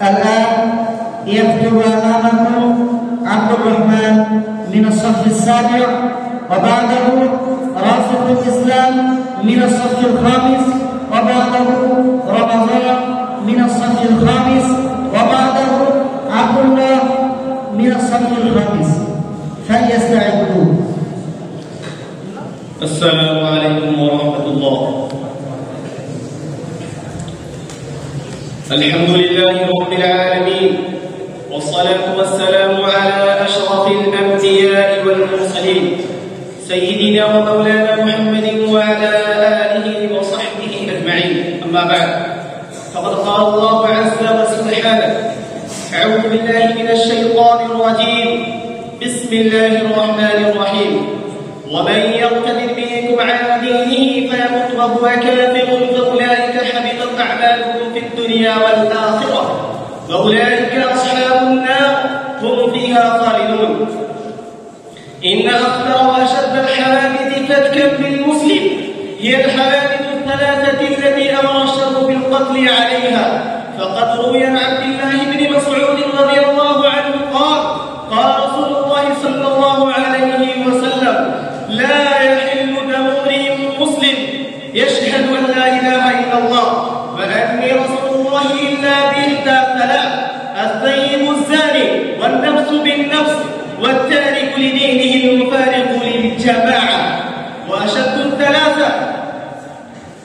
الآن يكتب أمامكم عبد الرحمن من الصف السابع، وبعده رافق الإسلام من الصف الخامس، وبعده رمضان من الصف الخامس، وبعده عبد الله من الصف الخامس، فليستعدوا. السلام عليكم ورحمة الله. الحمد لله رب العالمين، والصلاة والسلام على أشرف الأنبياء والمرسلين سيدنا ومولانا محمد وعلى آله وصحبه أجمعين. أما بعد، فقد قال الله عز وجل: أعوذ بالله من الشيطان الرجيم، بسم الله الرحمن الرحيم: ومن يرتد منكم عن دينه فيمت وهو كافر فأولئك حبطت أعمالهم في الدنيا والآخرة وأولئك أصحاب النار هم فيها خالدون. إن أخطر وأشد الحوادث فتكا بالمسلم هي الحوادث الثلاثة التي أمر الشر بالقتل عليها. فقد روي عن عبد الله بن مسعود رضي الله عنه قال: قال رسول الله صلى الله عليه وسلم: لا يحل دم امرئ مسلم يشهد أن لا إله إلا الله وأني رسول الله إلا بإحدى ثلاث: الثيب الزاني، والنفس بالنفس، والتارك لدينه المفارق للجماعة. وأشد الثلاثة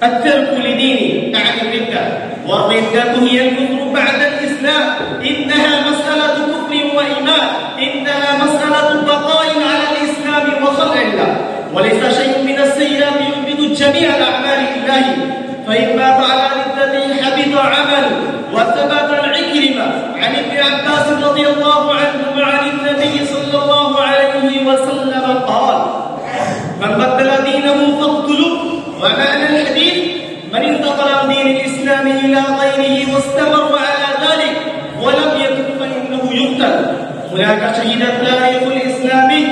الترك لدينه عن الردة، والردة هي الكفر بعد الإسلام. إنها مسألة كفر وإيمان، إنها مسألة بقاء على الإسلام وخلع الله، وليس شيء من السيئات يحبط جميع الأعمال لله، فإن مات على ردته حبط عمله. وثبت العكرمة عن ابن عباس رضي الله عنه عن النبي صلى الله عليه وسلم قال: من بدل دينه فاقتلوه. ومعنى الحديث: من انتقل عن دين الإسلام إلى غيره واستمر على ذلك ولم يتب فإنه يقتل. هناك شهد التاريخ الإسلامي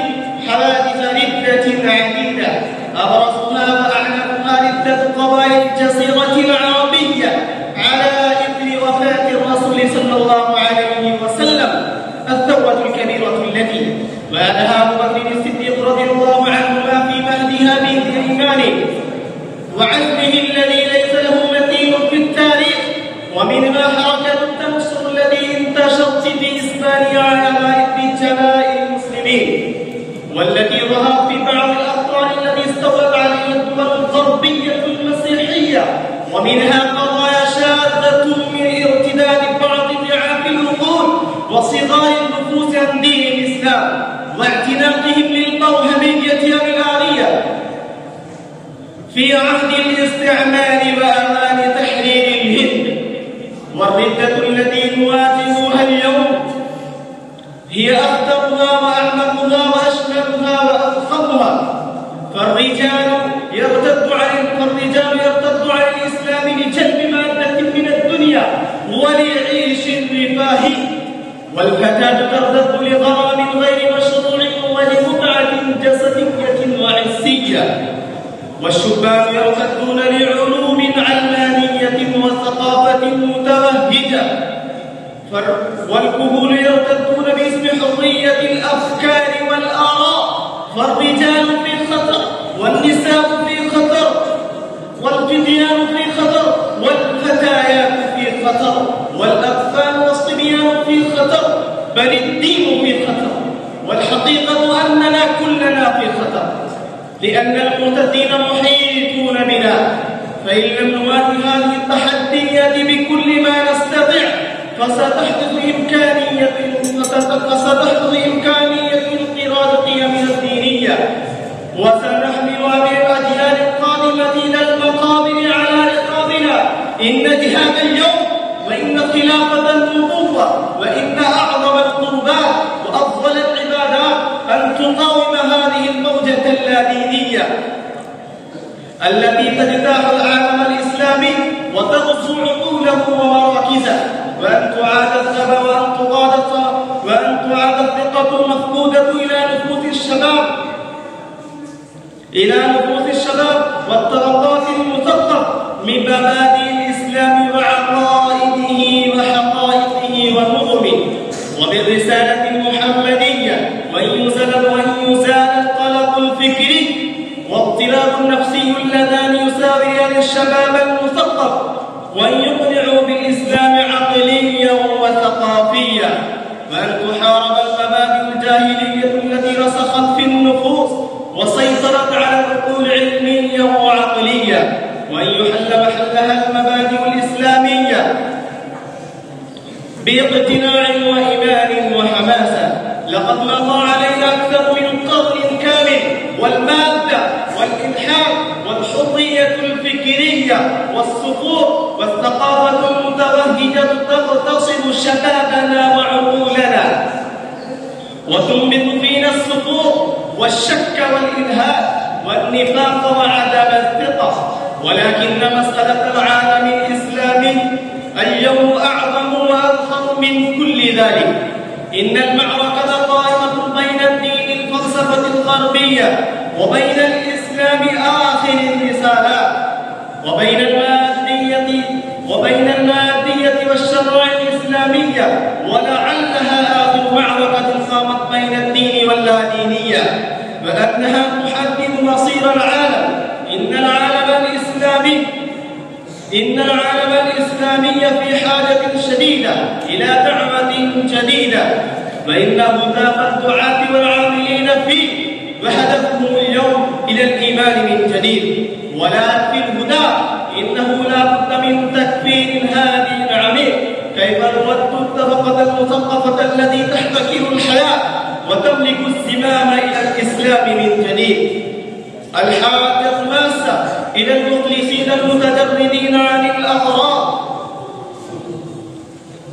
حوادث ردة عديدة، أبرزها وأعلمها ردة قبائل الجزيرة العربية على إثر وفاة الرسول صلى الله عليه وسلم، الثورة الكبيرة التي وأنهى أبو بكر الصديق رضي الله عنهما في مهدها بإيمانه وعزمه الذي ليس له مثيل في التاريخ. ومنها حركة التنصر الذي انتشرت في إسبانيا على إثر جماهير المسلمين، والتي ظهرت في بعض الأقطار التي استولت عليها الدول الغربية المسيحية. ومنها قضايا شاذة من ارتداد بعض ضعاف العقول وصغار النفوس عن دين الإسلام واعتناقهم للبرهمية الآرية في عهد الاستعمار وأمان تحرير الهند. والردة التي نواجهها اليوم هي أخطرها وأعمقها وأشملها وأضخمها. فالرجال يرتد عن الإسلام لجلب مادة من الدنيا ولعيش رفاهي، والفتاة ترتد لغرام غير مشروع ولمتعة جسدية وعسية، والشبان يرتدون لعلوم علمانية وثقافة متوهجة، والكهول يرتدون باسم حرية الأفكار والآراء. فالرجال في خطر، والنساء في خطر، والفتيان في خطر، والفتيات في خطر، والأطفال والصبيان في خطر، بل الدين في خطر. والحقيقة أننا كلنا في خطر، لأن المرتدين محيطون بنا. فإن لم نواجه هذه التحديات بكل ما نستطيع فستحدث إمكانية انقراض قيمنا الدينية، وسنحمل هذه الأجيال القادمة إلى المقابر على رقابنا. إن جهاد اليوم، وإن خلافة النبوة، وإن أعظم القربات وأفضل العبادات أن تقاوم هذه الموجة اللادينية التي تجتاح العالم الإسلامي وتغزو عقوله ومراكزه، وأن تعاد الثقة المفقودة إلى نفوس الشباب والطبقات المثقف من مبادئ الإسلام وعقائده وحقائقه وأن يقنعوا بالإسلام عقليا وثقافيا، وأن تحارب المبادئ الجاهلية التي رسخت في النفوس وسيطرت على العقول علميا وعقليا، وأن يحل محلها المبادئ الإسلامية باقتناع وإيمان وحماسة. لقد مضى علينا أكثر من قرن كامل، والمادة والإلحاد والحرية الفكرية والسقوط والثقافة المتوهجة تغتصب شبابنا وعقولنا وتنبت فينا السقوط والشك والإلهاد والنفاق وعدم الثقة. ولكن مسألة العالم الإسلامي اليوم أعظم وأضخم من كل ذلك. إن المعركة قائمة بين الدين الفلسفة الغربية وبين الإسلام آخر الرسالات، وبين المادية والشرع الإسلامية، ولعلها آخر معركة قامت بين الدين واللادينية، فإنها تحدد مصير العالم. إن العالم الإسلامي في حاجة شديدة إلى دعوة جديدة، فإنه ذاق الدعاة والعاملين فيه، وهدفهم اليوم إلى الإيمان من جديد ولا في الهدى. إنه لا بد من تكفير هذه العميق. كيف نرد الطبقة المثقفة التي تحتكر الحياة وتملك الزمام إلى الإسلام من جديد؟ الحاجة ماسة إلى المخلصين المتجردين عن الأغراض.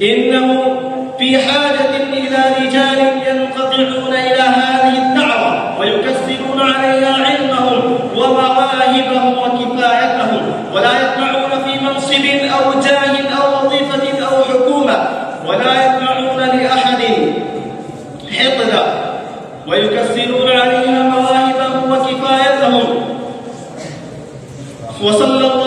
إنه في حاجة إلى رجال ينقطعون إلى هذه الدعوة ويكسرون عليها علمهم ومواهبهم وكفايتهم، ولا يطمعون في منصب أو جاه أو وظيفة أو حكومة، ولا يطمعون لأحد حقدا، ويكسرون عليها مواهبهم وكفايتهم. وصلى الله